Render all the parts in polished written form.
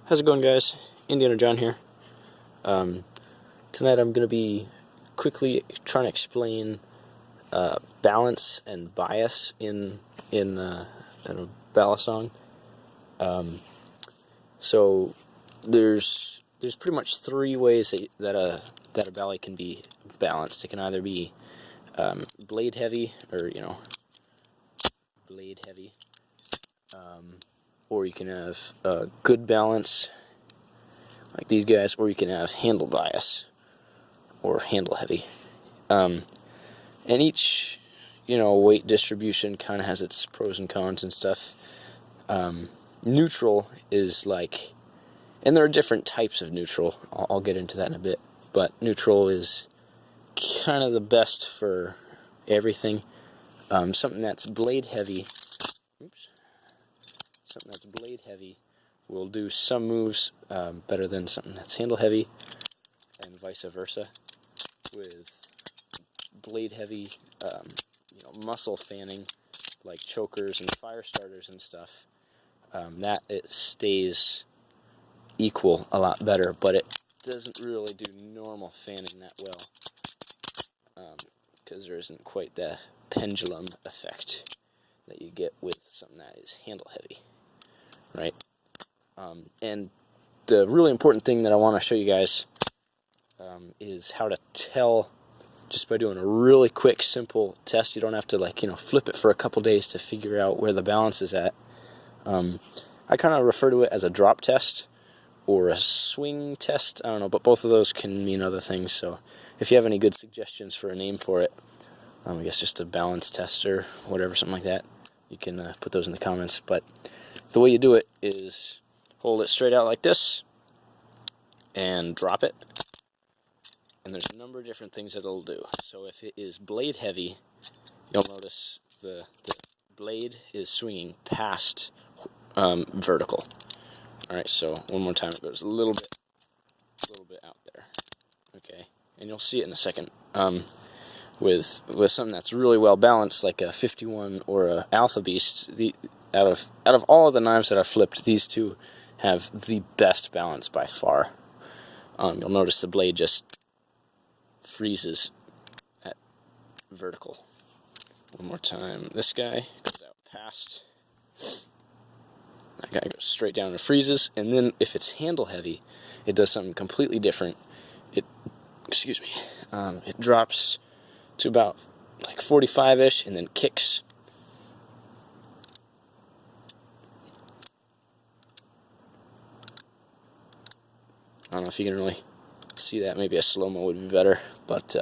How's it going, guys? Indiana John here. Tonight I'm going to be quickly trying to explain balance and bias in a Balisong. So there's pretty much three ways that a bali can be balanced. It can either be blade heavy, or blade heavy, or you can have good balance, like these guys, or you can have handle bias, or handle heavy. And each, weight distribution kind of has its pros and cons and stuff. Neutral is like, and there are different types of neutral. I'll get into that in a bit, but neutral is kind of the best for everything. Something that's blade heavy. Something that's blade heavy will do some moves better than something that's handle heavy, and vice versa. With blade heavy, muscle fanning, like chokers and fire starters and stuff, that it stays equal a lot better, but it doesn't really do normal fanning that well, because there isn't quite the pendulum effect that you get with something that is handle heavy, right? And the really important thing that I want to show you guys is how to tell, just by doing a really quick, simple test. You don't have to flip it for a couple days to figure out where the balance is at. I kind of refer to it as a drop test or a swing test. I don't know, but both of those can mean other things. So if you have any good suggestions for a name for it, I guess just a balance test or whatever, something like that, you can put those in the comments. But the way you do it is hold it straight out like this and drop it. And there's a number of different things that it'll do. So if it is blade heavy, you'll notice the blade is swinging past vertical. Alright, so one more time, it goes a little bit out there. Okay, and you'll see it in a second. With something that's really well balanced, like a 51 or a Alpha Beast, out of all of the knives that I've flipped, these two have the best balance by far. You'll notice the blade just freezes at vertical. One more time, this guy goes out past. That guy goes straight down and freezes. And then if it's handle heavy, it does something completely different. It drops to about like 45-ish and then kicks. I don't know if you can really see that. Maybe a slow-mo would be better, but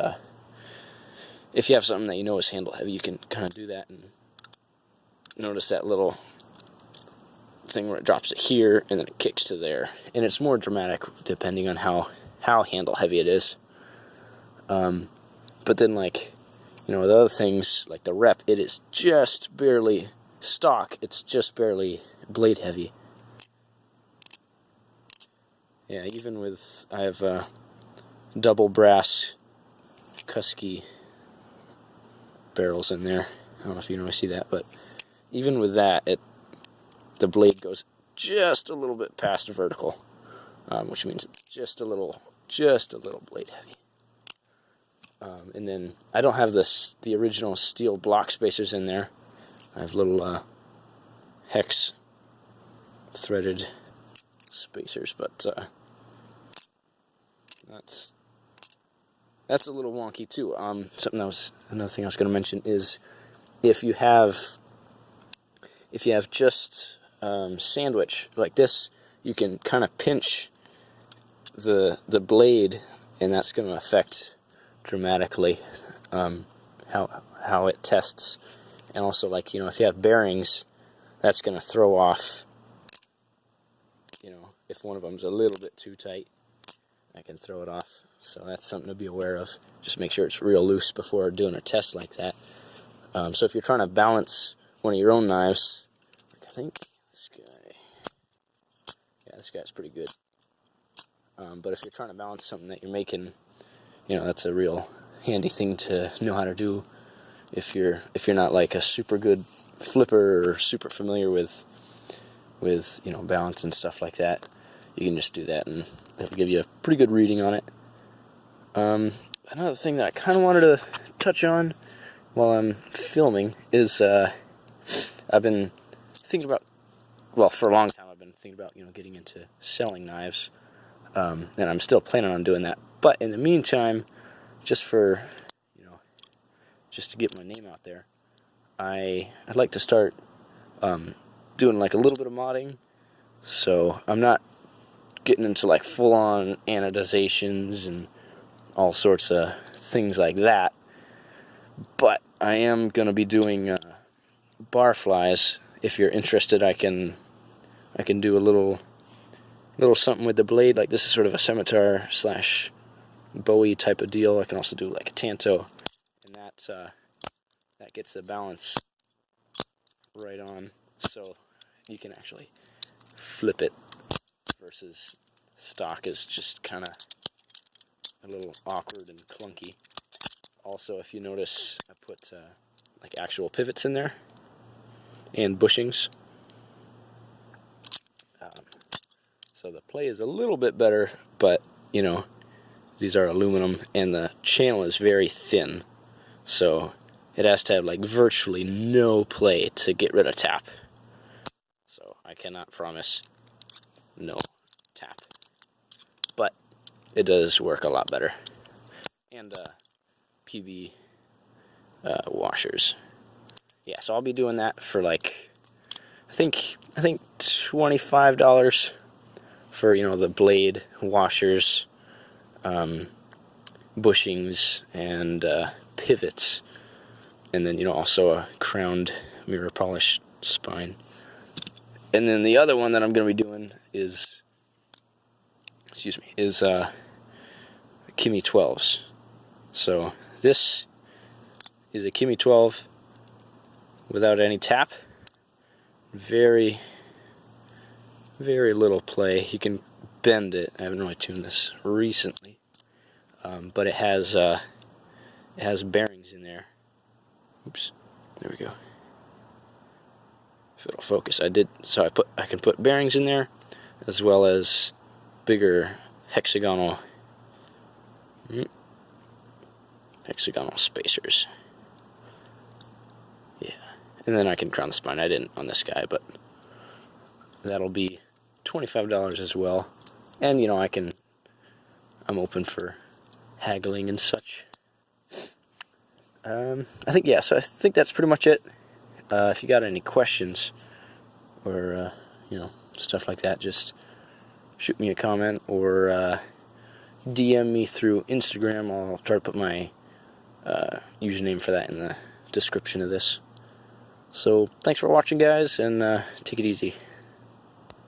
if you have something that you know is handle heavy, you can kind of do that and notice that little thing where it drops it here and then it kicks to there, and it's more dramatic depending on how handle heavy it is. But then, the other things, like the rep, it is just barely stock. It's just barely blade heavy. Yeah, even with, I have double brass Kusky barrels in there. I don't know if you can really see that, but even with that, the blade goes just a little bit past vertical, which means it's just a little blade heavy. And then I don't have the original steel block spacers in there. I have little hex threaded spacers, but that's a little wonky too. Another thing I was going to mention is if you have just sandwich like this, you can kind of pinch the blade, and that's going to affect dramatically how it tests. And also, if you have bearings, that's going to throw off, if one of them's a little bit too tight, I can throw it off. So that's something to be aware of. Just make sure it's real loose before doing a test like that. So if you're trying to balance one of your own knives, I think this guy's pretty good. But if you're trying to balance something that you're making, that's a real handy thing to know how to do. If you're not like a super good flipper or super familiar with balance and stuff like that, you can just do that, and it'll give you a pretty good reading on it. Another thing that I kind of wanted to touch on while I'm filming is I've been thinking about, well, for a long time I've been thinking about, getting into selling knives, and I'm still planning on doing that. But in the meantime, just for, just to get my name out there, I'd like to start doing like a little bit of modding. So I'm not getting into like full-on anodizations and all sorts of things like that, but I am going to be doing bar flies. If you're interested, I can do a little something with the blade. Like, this is sort of a scimitar slash Bowie type of deal. I can also do like a tanto, and that gets the balance right on, so you can actually flip it, versus stock is just kind of a little awkward and clunky. Also, if you notice, I put like actual pivots in there and bushings, so the play is a little bit better, but these are aluminum and the channel is very thin, so it has to have like virtually no play to get rid of tap. So I cannot promise no tap, but it does work a lot better. And PB washers. Yeah, so I'll be doing that for like, I think $25 for the blade, washers, bushings, and pivots, and then also a crowned mirror polish spine. And then the other one that I'm going to be doing is Kimi 12s. So this is a Kimi 12 without any tap. Very, very little play. You can bend it. I haven't really tuned this recently, but it has bearings in there. Oops, there we go. If it'll focus, I can put bearings in there, as well as bigger hexagonal spacers. Yeah, and then I can crown the spine. I didn't on this guy, but that'll be $25 as well. And I'm open for haggling and such. I think that's pretty much it. If you got any questions or stuff like that, just shoot me a comment or DM me through Instagram. I'll try to put my username for that in the description of this. So thanks for watching, guys, and take it easy.